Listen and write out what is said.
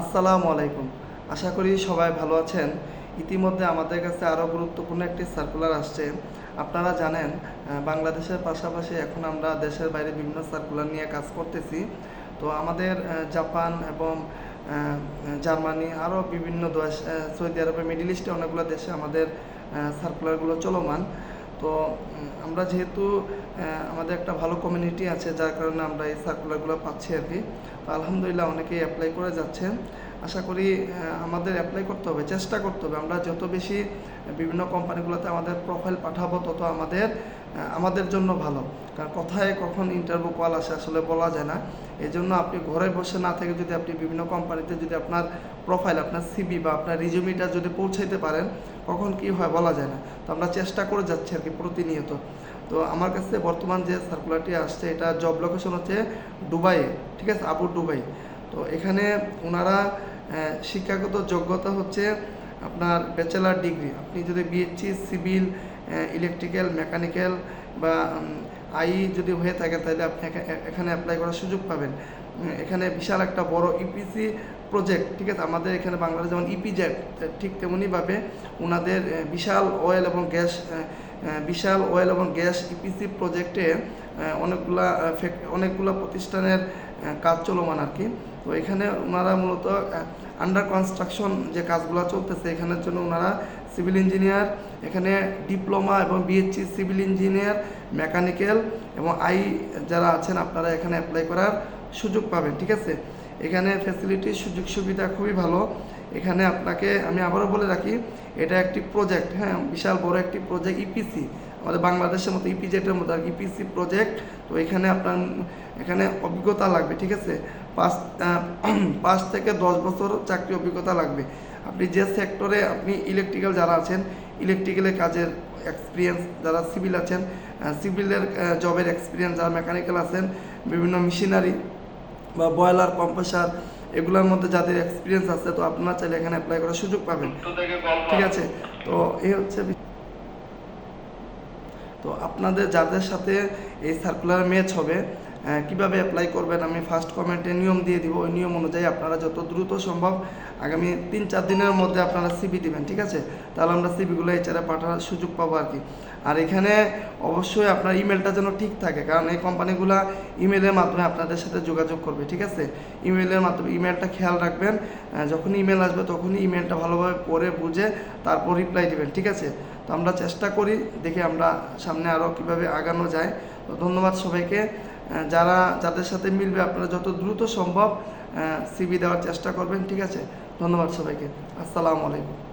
আসসালামু আলাইকুম। আশা করি সবাই ভালো আছেন। ইতিমধ্যে আমাদের কাছে আরও গুরুত্বপূর্ণ একটি সার্কুলার আসছে। আপনারা জানেন বাংলাদেশের পাশাপাশি এখন আমরা দেশের বাইরে বিভিন্ন সার্কুলার নিয়ে কাজ করতেছি। তো আমাদের জাপান এবং জার্মানি আরও বিভিন্ন দেশ, সৌদি আরবে, মিডল ইস্টে অনেকগুলো দেশে আমাদের সার্কুলারগুলো চলমান। তো আমরা যেহেতু আমাদের একটা ভালো কমিউনিটি আছে, যার কারণে আমরা এই সার্কুলারগুলো পাচ্ছি আর কি। তো আলহামদুলিল্লাহ অনেকেই অ্যাপ্লাই করে যাচ্ছেন। আশা করি আমাদের অ্যাপ্লাই করতে হবে, চেষ্টা করতে হবে। আমরা যত বেশি বিভিন্ন কোম্পানিগুলোতে আমাদের প্রোফাইল পাঠাবো তত আমাদের জন্য ভালো। কারণ কোথায় কখন ইন্টারভিউ কল আসে আসলে বলা যায় না। এই জন্য আপনি ঘরে বসে না থেকে যদি আপনি বিভিন্ন কোম্পানিতে যদি আপনার প্রোফাইল, আপনার সিভি বা আপনার রিজিউমিটা যদি পৌঁছাইতে পারেন, কখন কি হয় বলা যায় না। তো আমরা চেষ্টা করে যাচ্ছি আর কি প্রতিনিয়ত। তো আমার কাছে বর্তমান যে সার্কুলারটি আসছে, এটা জব লোকেশন হচ্ছে দুবাইয়ে, ঠিক আছে, আবু দুবাই। তো এখানে ওনারা শিক্ষাগত যোগ্যতা হচ্ছে আপনার ব্যাচেলার ডিগ্রি। আপনি যদি বিএসসি সিভিল, ইলেকট্রিক্যাল, মেকানিক্যাল বা যদি হয়ে থাকেন, তাহলে আপনি এখানে অ্যাপ্লাই করার সুযোগ পাবেন। এখানে বিশাল একটা বড় ইপিসি প্রজেক্ট, ঠিক আছে। আমাদের এখানে বাংলাদেশ যেমন ইপিজেড, ঠিক তেমনিভাবে ওনাদের বিশাল অয়েল এবং গ্যাস ইপিসি প্রজেক্টে অনেকগুলা প্রতিষ্ঠানের কাজ চলমান আর কি। তো এখানে ওনারা মূলত আন্ডার কনস্ট্রাকশন যে কাজগুলো চলতেছে, এখানের জন্য ওনারা সিভিল ইঞ্জিনিয়ার, এখানে ডিপ্লোমা এবং বিএসসি সিভিল ইঞ্জিনিয়ার, মেকানিক্যাল এবং যারা আছেন, আপনারা এখানে অ্যাপ্লাই করার সুযোগ পাবেন, ঠিক আছে। এখানে ফ্যাসিলিটি, সুযোগ সুবিধা খুবই ভালো। এখানে আপনাকে আমি আবারও বলে রাখি, এটা একটি প্রজেক্ট, হ্যাঁ, বিশাল বড় একটি প্রজেক্ট, ইপিসি, আমাদের বাংলাদেশের মতো ইপিজেটের মতো আর ইপিসি প্রজেক্ট। তো এখানে অভিজ্ঞতা লাগবে, ঠিক আছে। 5 থেকে 10 বছর চাকরি অভিজ্ঞতা লাগবে। আপনি যে সেক্টরে, আপনি ইলেকট্রিক্যাল যারা আছেন, ইলেকট্রিক্যালের কাজের এক্সপিরিয়েন্স, যারা সিভিল আছেন সিভিলের জবের এক্সপিরিয়েন্স, যারা মেকানিক্যাল আছেন বিভিন্ন মেশিনারি বা বয়লার, কম্প্রেসার, এগুলোর মধ্যে যাদের এক্সপিরিয়েন্স আছে, তো আপনারা চাইলে এখানে অ্যাপ্লাই করার সুযোগ পাবেন, ঠিক আছে। তো এই হচ্ছে। তো আপনাদের যাদের সাথে এই সার্কুলার ম্যাচ হবে, কিভাবে অ্যাপ্লাই করবেন আমি ফার্স্ট কমেন্টে নিয়ম দিয়ে দিব। ওই নিয়ম অনুযায়ী আপনারা যত দ্রুত সম্ভব আগামী 3-4 দিনের মধ্যে আপনারা সিভি দিবেন, ঠিক আছে। তাহলে আমরা সিভিগুলো এছাড়া পাঠানোর সুযোগ পাবো আর কি। আর এখানে অবশ্যই আপনার ইমেলটা যেন ঠিক থাকে, কারণ এই কোম্পানিগুলো ইমেলের মাধ্যমে আপনাদের সাথে যোগাযোগ করবে, ঠিক আছে। ইমেলের মাধ্যমে ইমেলটা খেয়াল রাখবেন। যখনই ইমেল আসবে তখনই ইমেলটা ভালোভাবে পড়ে বুঝে তারপর রিপ্লাই দিবেন, ঠিক আছে। তো আমরা চেষ্টা করি, দেখি আমরা সামনে আরও কীভাবে আগানো যায়। তো ধন্যবাদ সবাইকে। যাদের সাথে মিলবে আপনারা যত দ্রুত সম্ভব সিভি দেওয়ার চেষ্টা করবেন, ঠিক আছে। ধন্যবাদ সবাইকে। আসসালামু আলাইকুম।